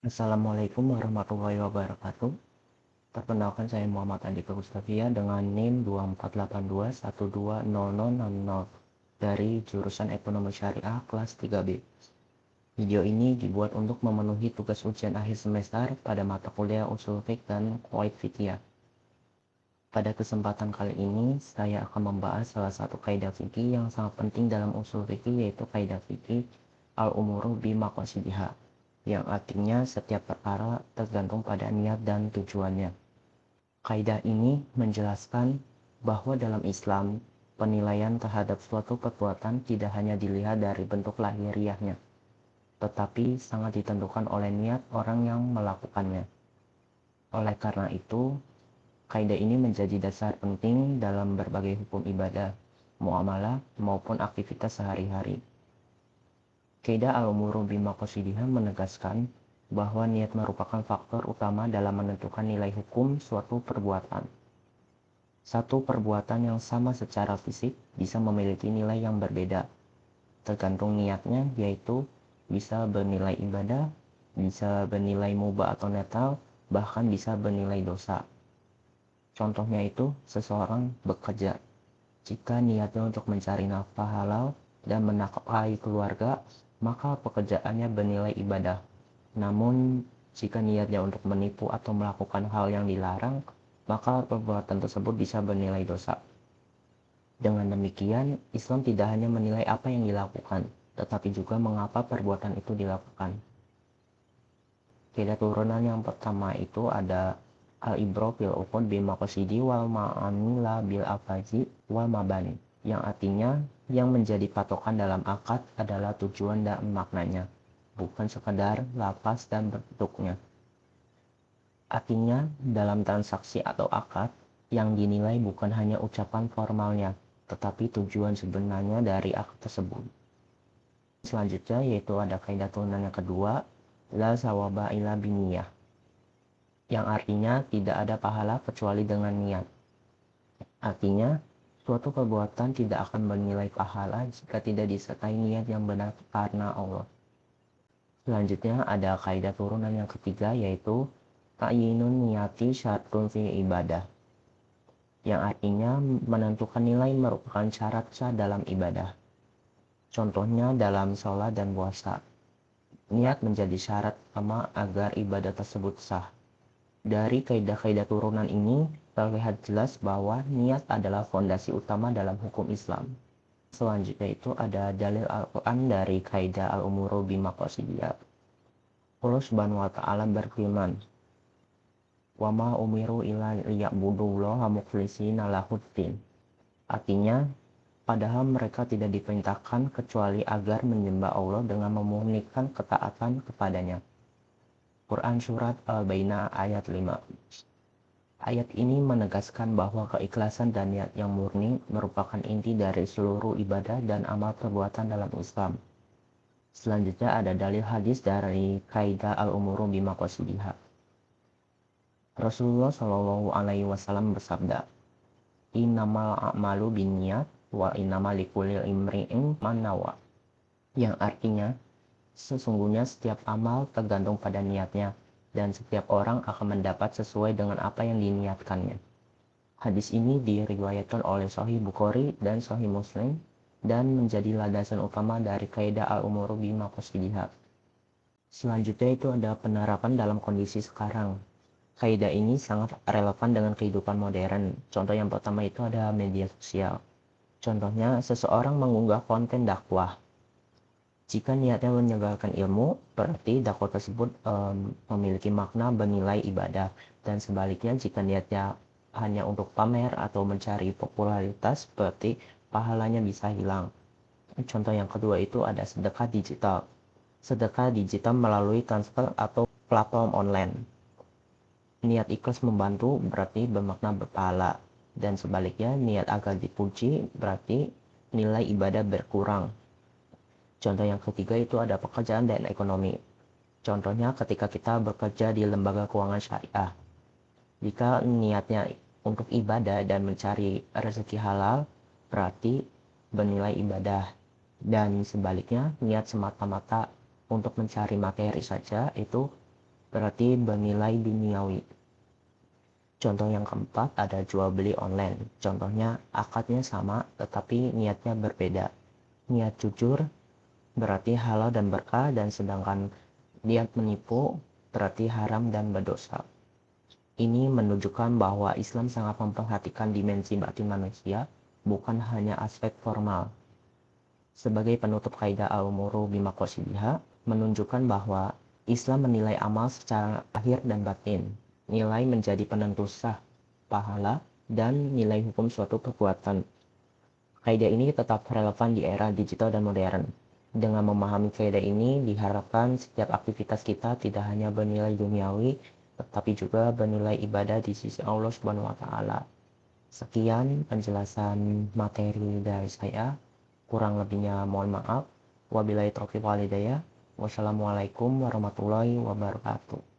Assalamualaikum warahmatullahi wabarakatuh. Perkenalkan saya Muhammad Andika Gustafia dengan NIM 2482120060 dari jurusan Ekonomi Syariah kelas 3B. Video ini dibuat untuk memenuhi tugas ujian akhir semester pada mata kuliah Ushul Fiqh dan Qawaid Fiqhiyah. Pada kesempatan kali ini, saya akan membahas salah satu kaidah fikih yang sangat penting dalam usul fikih, yaitu kaidah fikih al-umuru bimaqasidiha, yang artinya setiap perkara tergantung pada niat dan tujuannya. Kaidah ini menjelaskan bahwa dalam Islam, penilaian terhadap suatu perbuatan tidak hanya dilihat dari bentuk lahiriahnya, tetapi sangat ditentukan oleh niat orang yang melakukannya. Oleh karena itu, kaidah ini menjadi dasar penting dalam berbagai hukum ibadah, muamalah, maupun aktivitas sehari-hari. Kaidah al-umuru bimaqasidiha menegaskan bahwa niat merupakan faktor utama dalam menentukan nilai hukum suatu perbuatan. Satu perbuatan yang sama secara fisik bisa memiliki nilai yang berbeda, tergantung niatnya, yaitu bisa bernilai ibadah, bisa bernilai mubah atau netral, bahkan bisa bernilai dosa. Contohnya itu, seseorang bekerja. Jika niatnya untuk mencari nafkah halal dan menafkahi keluarga, maka pekerjaannya bernilai ibadah. Namun, jika niatnya untuk menipu atau melakukan hal yang dilarang, maka perbuatan tersebut bisa bernilai dosa. Dengan demikian, Islam tidak hanya menilai apa yang dilakukan, tetapi juga mengapa perbuatan itu dilakukan. Kaidah turunan yang pertama itu ada al-ibro bil uqud bimaqasidi wal ma'ani la bil afazi wal mabani, yang artinya yang menjadi patokan dalam akad adalah tujuan dan maknanya, bukan sekadar lafaz dan bentuknya. Artinya, dalam transaksi atau akad, yang dinilai bukan hanya ucapan formalnya, tetapi tujuan sebenarnya dari akad tersebut. Selanjutnya yaitu ada kaidah turunan yang kedua, la sawaba illa biniyah, yang artinya tidak ada pahala kecuali dengan niat. Artinya, suatu perbuatan tidak akan bernilai pahala jika tidak disertai niat yang benar karena Allah. Selanjutnya ada kaidah turunan yang ketiga, yaitu ta'yinun niyati syartun fi ibadah, yang artinya menentukan nilai merupakan syarat sah dalam ibadah. Contohnya dalam sholat dan puasa, niat menjadi syarat utama agar ibadah tersebut sah. Dari kaidah-kaidah turunan ini terlihat jelas bahwa niat adalah fondasi utama dalam hukum Islam. Selanjutnya itu ada dalil Al-Quran dari kaidah al-umuru bimaqasidiyah. Allah Subhanahu wa ta'ala berfirman, wa ma umiru illa liya'budullaha mukhlishina lahuddin. Artinya, padahal mereka tidak diperintahkan kecuali agar menyembah Allah dengan memurnikan ketaatan kepadanya. Quran Surat Al-Bayyinah ayat 5. Ayat ini menegaskan bahwa keikhlasan dan niat yang murni merupakan inti dari seluruh ibadah dan amal perbuatan dalam Islam. Selanjutnya ada dalil hadis dari kaidah al-umuru bimaqasidiha. Rasulullah Shallallahu Alaihi Wasallam bersabda, innamal a'malu binniyat wa innamal likulli imri'in ma nawa, yang artinya sesungguhnya setiap amal tergantung pada niatnya dan setiap orang akan mendapat sesuai dengan apa yang diniatkannya. Hadis ini diriwayatkan oleh Sahih Bukhari dan Sahih Muslim dan menjadi landasan utama dari kaidah al-umuru bimaqasidiha. Selanjutnya itu ada penerapan dalam kondisi sekarang. Kaidah ini sangat relevan dengan kehidupan modern. Contoh yang pertama itu ada media sosial. Contohnya, seseorang mengunggah konten dakwah. Jika niatnya menyebarkan ilmu, berarti dakwah tersebut memiliki makna bernilai ibadah. Dan sebaliknya, jika niatnya hanya untuk pamer atau mencari popularitas, berarti pahalanya bisa hilang. Contoh yang kedua itu ada sedekah digital. Sedekah digital melalui transfer atau platform online. Niat ikhlas membantu berarti bermakna berpahala. Dan sebaliknya, niat agar dipuji berarti nilai ibadah berkurang. Contoh yang ketiga itu ada pekerjaan dan ekonomi. Contohnya ketika kita bekerja di lembaga keuangan syariah. Jika niatnya untuk ibadah dan mencari rezeki halal, berarti bernilai ibadah. Dan sebaliknya, niat semata-mata untuk mencari materi saja itu berarti bernilai duniawi. Contoh yang keempat ada jual beli online. Contohnya akadnya sama tetapi niatnya berbeda. Niat jujur berarti halal dan berkah, dan sedangkan niat menipu berarti haram dan berdosa. Ini menunjukkan bahwa Islam sangat memperhatikan dimensi batin manusia, bukan hanya aspek formal. Sebagai penutup, kaidah al-umuru bimaqasidiha menunjukkan bahwa Islam menilai amal secara lahir dan batin. Nilai menjadi penentu sah pahala dan nilai hukum suatu perbuatan. Kaidah ini tetap relevan di era digital dan modern. Dengan memahami kaidah ini, diharapkan setiap aktivitas kita tidak hanya bernilai duniawi, tetapi juga bernilai ibadah di sisi Allah Subhanahu wa Ta'ala. Sekian penjelasan materi dari saya. Kurang lebihnya mohon maaf. Wabillahi taufiq wal hidayah. Wassalamualaikum warahmatullahi wabarakatuh.